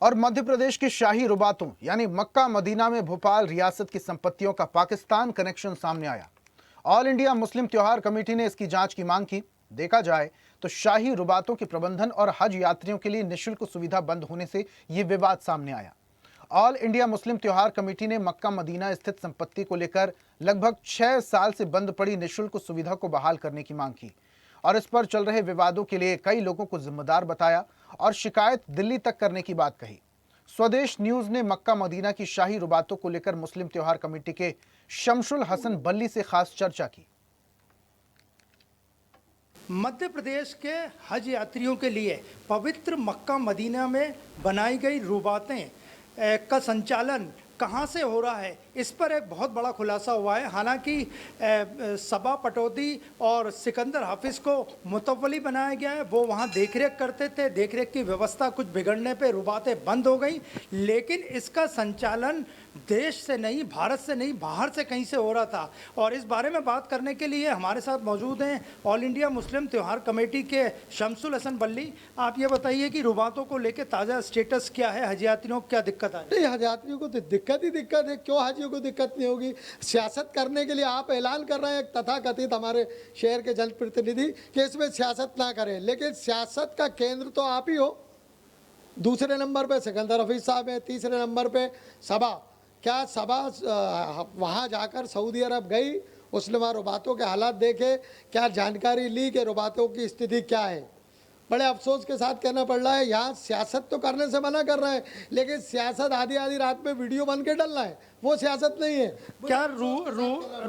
और मध्य प्रदेश की शाही रुबातों यानी मक्का मदीना में भोपाल रियासत की संपत्तियों का पाकिस्तान कनेक्शन सामने आया। ऑल इंडिया मुस्लिम त्योहार कमेटी ने इसकी जांच की मांग की। देखा जाए तो शाही रुबातों के प्रबंधन और हज यात्रियों के लिए निःशुल्क सुविधा बंद होने से यह विवाद सामने आया। ऑल इंडिया मुस्लिम त्योहार कमेटी ने मक्का मदीना स्थित संपत्ति को लेकर लगभग 6 साल से बंद पड़ी निःशुल्क सुविधा को बहाल करने की मांग की और इस पर चल रहे विवादों के लिए कई लोगों को जिम्मेदार बताया और शिकायत दिल्ली तक करने की बात कही। स्वदेश न्यूज ने मक्का मदीना की शाही रुबातों को लेकर मुस्लिम त्योहार कमेटी के शमसुल हसन बल्ली से खास चर्चा की। मध्य प्रदेश के हज यात्रियों के लिए पवित्र मक्का मदीना में बनाई गई रुबातें का संचालन कहां से हो रहा है, इस पर एक बहुत बड़ा खुलासा हुआ है। हालांकि सबा पटौदी और सिकंदर हाफिज को मुतवली बनाया गया है, वो वहां देखरेख करते थे। देखरेख की व्यवस्था कुछ बिगड़ने पे रुबातें बंद हो गई, लेकिन इसका संचालन देश से नहीं, भारत से नहीं, बाहर से कहीं से हो रहा था। और इस बारे में बात करने के लिए हमारे साथ मौजूद हैं ऑल इंडिया मुस्लिम त्योहार कमेटी के शमसुल हसन बल्ली। आप ये बताइए कि रुबातों को लेकर ताज़ा स्टेटस क्या है, हज यात्रियों को क्या दिक्कत आ रही है? हज यात्रियों को तो दिक्कत ही दिक्कत है, क्यों हाजियों को दिक्कत नहीं होगी? सियासत करने के लिए आप ऐलान कर रहे हैं, तथाकथित हमारे शहर के जनप्रतिनिधि, कि इसमें सियासत ना करें, लेकिन सियासत का केंद्र तो आप ही हो। दूसरे नंबर पे सिकंदर हफीज साहब है, तीसरे नंबर पे सबा। क्या सबा वहाँ जाकर सऊदी अरब गई, उसने वहाँ रुबातों के हालात देखे, क्या जानकारी ली कि रुबातों की स्थिति क्या है? बड़े अफसोस के साथ कहना पड़ रहा है, यहाँ सियासत तो करने से मना कर रहे हैं, लेकिन सियासत आधी आधी रात में वीडियो बन के डलना है, वो सियासत नहीं है। क्या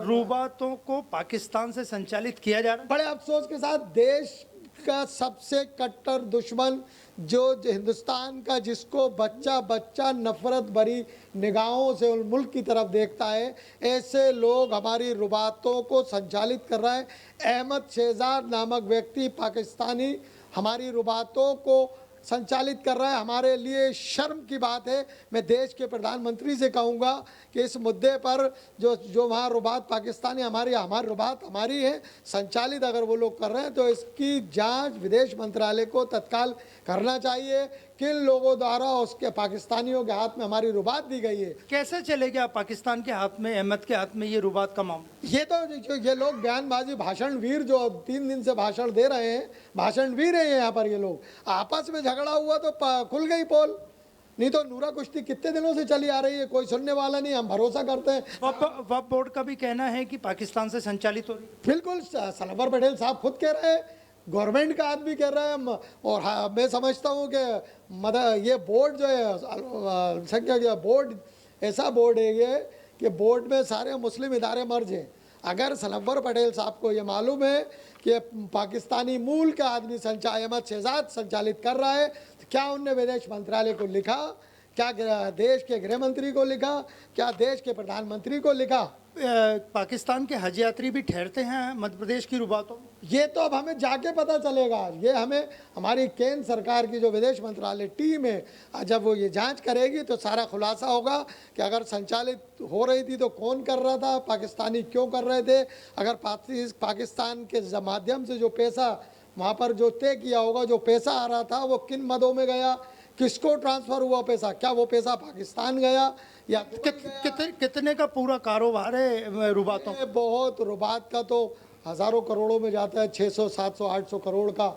रुबातों को पाकिस्तान से संचालित किया जा रहा है? बड़े अफसोस के साथ देश का सबसे कट्टर दुश्मन जो हिंदुस्तान का, जिसको बच्चा बच्चा नफरत भरी निगाहों से उस मुल्क की तरफ देखता है, ऐसे लोग हमारी रुबातों को संचालित कर रहा है। अहमद शहजाद नामक व्यक्ति पाकिस्तानी हमारी रुबातों को संचालित कर रहा है। हमारे लिए शर्म की बात है। मैं देश के प्रधानमंत्री से कहूँगा कि इस मुद्दे पर जो वहाँ रुबात पाकिस्तानी हमारी रुबात हमारी है, संचालित अगर वो लोग कर रहे हैं तो इसकी जांच विदेश मंत्रालय को तत्काल करना चाहिए। किन लोगों द्वारा उसके पाकिस्तानियों के हाथ में हमारी रुबात दी गई है? कैसे चलेगा पाकिस्तान के हाथ में, अहमद के हाथ में ये रुबात का मामला? ये तो ये लोग बयानबाजी, भाषण वीर जो 3 दिन से भाषण दे रहे हैं, भाषण वीर हैं यहाँ पर। ये लोग आपस में झगड़ा हुआ तो खुल गई पोल, नहीं तो नूरा कुश्ती कितने दिनों से चली आ रही है, कोई सुनने वाला नहीं। हम भरोसा करते हैं। वक्फ बोर्ड का भी कहना है कि पाकिस्तान से संचालित हो रही है। बिल्कुल, सनवर पटेल साहब खुद कह रहे हैं, गवर्नमेंट का आदमी कह रहा है। और हाँ, मैं समझता हूँ कि ये बोर्ड जो है, अल्पसंख्यक बोर्ड, ऐसा बोर्ड है ये कि बोर्ड में सारे मुस्लिम इदारे मर्ज हैं। अगर सनवर पटेल साहब को ये मालूम है कि पाकिस्तानी मूल का आदमी अहमद शहजाद संचालित कर रहा है, तो क्या उनने विदेश मंत्रालय को लिखा? क्या देश के गृह मंत्री को लिखा? क्या देश के प्रधानमंत्री को लिखा? पाकिस्तान के हज यात्री भी ठहरते हैं मध्य प्रदेश की रुबातों? ये तो अब हमें जाके पता चलेगा। ये हमें हमारी केंद्र सरकार की जो विदेश मंत्रालय टीम है, जब वो ये जांच करेगी तो सारा खुलासा होगा कि अगर संचालित हो रही थी तो कौन कर रहा था, पाकिस्तानी क्यों कर रहे थे। अगर पाकिस्तान के माध्यम से जो पैसा वहाँ पर जो तय किया होगा, जो पैसा आ रहा था, वो किन मदों में गया, किसको ट्रांसफ़र हुआ पैसा, क्या वो पैसा पाकिस्तान गया या कितने का पूरा कारोबार है रुबातों? बहुत, रुबात का तो हज़ारों करोड़ों में जाता है। 600, 700, 800 करोड़ का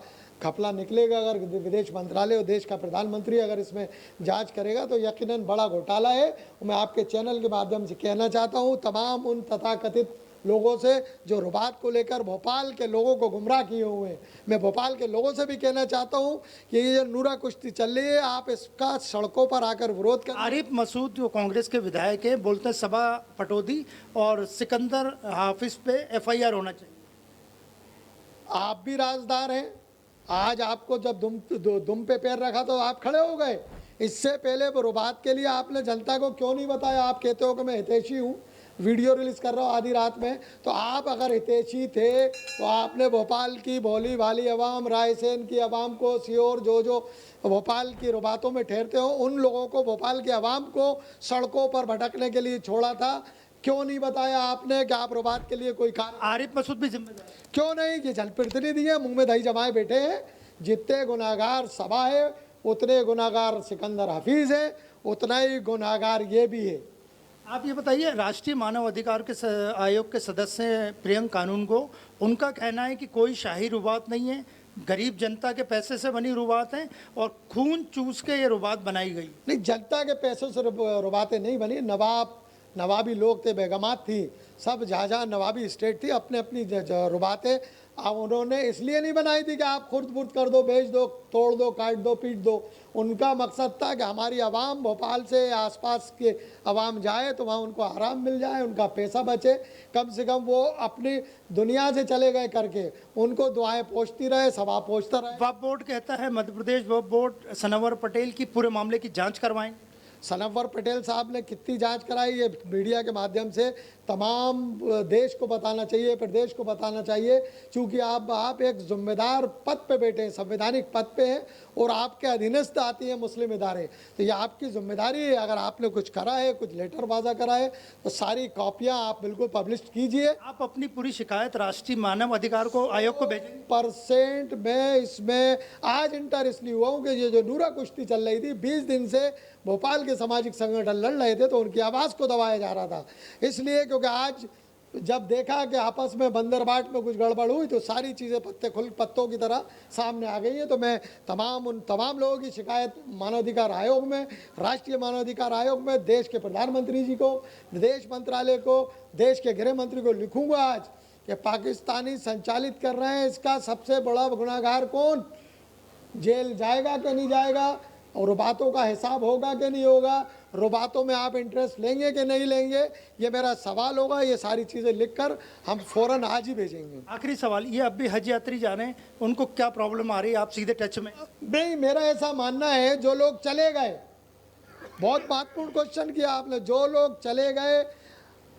घपला निकलेगा। अगर विदेश मंत्रालय और देश का प्रधानमंत्री अगर इसमें जांच करेगा तो यकीनन बड़ा घोटाला है। मैं आपके चैनल के माध्यम से कहना चाहता हूँ तमाम उन तथाकथित लोगों से जो रुबात को लेकर भोपाल के लोगों को गुमराह किए हुए हैं, मैं भोपाल के लोगों से भी कहना चाहता हूं कि ये जो नूरा कुश्ती चल रही है, आप इसका सड़कों पर आकर विरोध करें। आरिफ मसूद जो कांग्रेस के विधायक है, बोलते हैं सबा पटौदी और सिकंदर हाफिज पे FIR होना चाहिए। आप भी राजदार हैं। आज आपको जब दुम पे पैर रखा तो आप खड़े हो गए। इससे पहले रुबात के लिए आपने जनता को क्यों नहीं बताया? आप कहते हो कि मैं हितैषी हूँ, वीडियो रिलीज़ कर रहा हूँ आधी रात में। तो आप अगर हितैषी थे तो आपने भोपाल की भोली भाली अवाम, रायसेन की अवाम को, सीहोर जो भोपाल की रुबातों में ठहरते हो, उन लोगों को, भोपाल की अवाम को सड़कों पर भटकने के लिए छोड़ा था। क्यों नहीं बताया आपने कि आप रुबात के लिए कोई कारण? आरिफ मसूद भी जिम्मेदार क्यों नहीं? ये जनप्रतिनिधि है, मुंह में दही जमाए बैठे हैं। जितने गुनाहगार सबा है उतने गुनाहगार सिकंदर हफीज़ है, उतना ही गुनाहगार ये भी है। आप ये बताइए, राष्ट्रीय मानव अधिकार के आयोग के सदस्य हैं प्रियंक कानून को, उनका कहना है कि कोई शाही रुबात नहीं है, गरीब जनता के पैसे से बनी रुबात है और खून चूस के ये रुबात बनाई गई। नहीं, जनता के पैसों से रुबातें नहीं बनी। नवाबी लोग थे, बेगमात थी, सब जहाँ नवाबी स्टेट थी, अपने अपनी रुबातें अब उन्होंने इसलिए नहीं बनाई थी कि आप खुर्द बुर्द कर दो, बेच दो, तोड़ दो, काट दो, पीट दो। उनका मकसद था कि हमारी आवाम भोपाल से आसपास के आवाम जाए तो वहाँ उनको आराम मिल जाए, उनका पैसा बचे, कम से कम वो अपनी दुनिया से चले गए करके उनको दुआएं पहुँचती रहे, सभा पहुँचता रहे। वक्फ बोर्ड कहता है, मध्य प्रदेश वक्फ बोर्ड सनवर पटेल की पूरे मामले की जाँच करवाएं। सनवर पटेल साहब ने कितनी जांच कराई, ये मीडिया के माध्यम से तमाम देश को बताना चाहिए, प्रदेश को बताना चाहिए, क्योंकि आप एक जिम्मेदार पद पे बैठे हैं, संवैधानिक पद पे हैं और आपके अधीनस्थ आती हैं मुस्लिम इदारे, तो ये आपकी जिम्मेदारी है। अगर आपने कुछ करा है, कुछ लेटर बाजा करा है, तो सारी कॉपियाँ आप बिल्कुल पब्लिश कीजिए। आप अपनी पूरी शिकायत राष्ट्रीय मानव अधिकार को आयोग को भेजेंगे? % मैं इसमें आज इंटर इसलिए हुआ हूँ कि ये जो नूरा कुश्ती चल रही थी, 20 दिन से भोपाल के सामाजिक संगठन लड़ रहे थे, तो उनकी आवाज़ को दबाया जा रहा था। इसलिए क्योंकि आज जब देखा कि आपस में बंदरबाट में कुछ गड़बड़ हुई, तो सारी चीज़ें पत्तों की तरह सामने आ गई हैं। तो मैं उन तमाम लोगों की शिकायत मानवाधिकार आयोग में, राष्ट्रीय मानवाधिकार आयोग में, देश के प्रधानमंत्री जी को, विदेश मंत्रालय को, देश के गृह मंत्री को लिखूंगा आज कि पाकिस्तानी संचालित कर रहे हैं, इसका सबसे बड़ा गुनाहगार कौन, जेल जाएगा कि नहीं जाएगा, और रुबातों का हिसाब होगा कि नहीं होगा, रुबातों में आप इंटरेस्ट लेंगे कि नहीं लेंगे, ये मेरा सवाल होगा। ये सारी चीज़ें लिखकर हम फ़ौरन आज ही भेजेंगे। आखिरी सवाल, ये अब भी हज यात्री जा रहे हैं, उनको क्या प्रॉब्लम आ रही है? आप सीधे टच में? नहीं, मेरा ऐसा मानना है, जो लोग चले गए, बहुत महत्वपूर्ण क्वेश्चन किया आपने, जो लोग चले गए,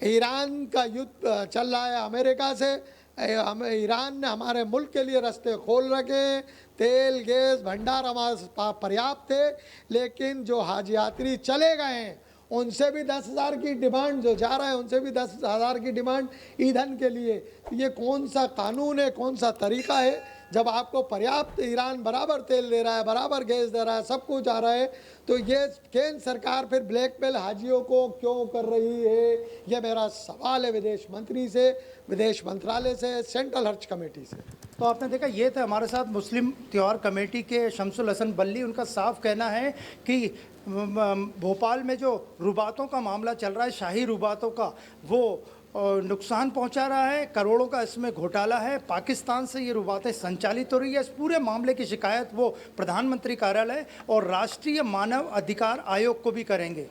ईरान का युद्ध चल रहा है अमेरिका से, ईरान ने हमारे मुल्क के लिए रास्ते खोल रखे, तेल गैस भंडार हमारे पर्याप्त थे, लेकिन जो हज यात्री चले गए हैं उनसे भी 10,000 की डिमांड, जो जा रहे हैं उनसे भी 10,000 की डिमांड ईंधन के लिए। ये कौन सा कानून है, कौन सा तरीका है, जब आपको पर्याप्त ईरान बराबर तेल दे रहा है, बराबर गैस दे रहा है, सब कुछ आ रहा है, तो ये केंद्र सरकार फिर ब्लैकमेल हाजियों को क्यों कर रही है? ये मेरा सवाल है विदेश मंत्री से, विदेश मंत्रालय से, सेंट्रल हज कमेटी से। तो आपने देखा, ये थे हमारे साथ मुस्लिम त्यौहार कमेटी के शमसुल हसन बल्ली। उनका साफ कहना है कि भोपाल में जो रुबातों का मामला चल रहा है, शाही रुबातों का, वो नुकसान पहुंचा रहा है, करोड़ों का इसमें घोटाला है, पाकिस्तान से ये रुबातें संचालित हो रही है। इस पूरे मामले की शिकायत वो प्रधानमंत्री कार्यालय और राष्ट्रीय मानव अधिकार आयोग को भी करेंगे।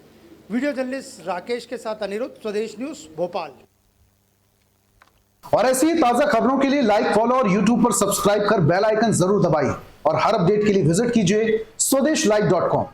वीडियो जर्नलिस्ट राकेश के साथ अनिरुद्ध, स्वदेश न्यूज़, भोपाल। और ऐसी ही ताजा खबरों के लिए लाइक, फॉलो और यूट्यूब पर सब्सक्राइब कर बेल आइकन जरूर दबाइए और हर अपडेट के लिए विजिट कीजिए swedeshlive.com।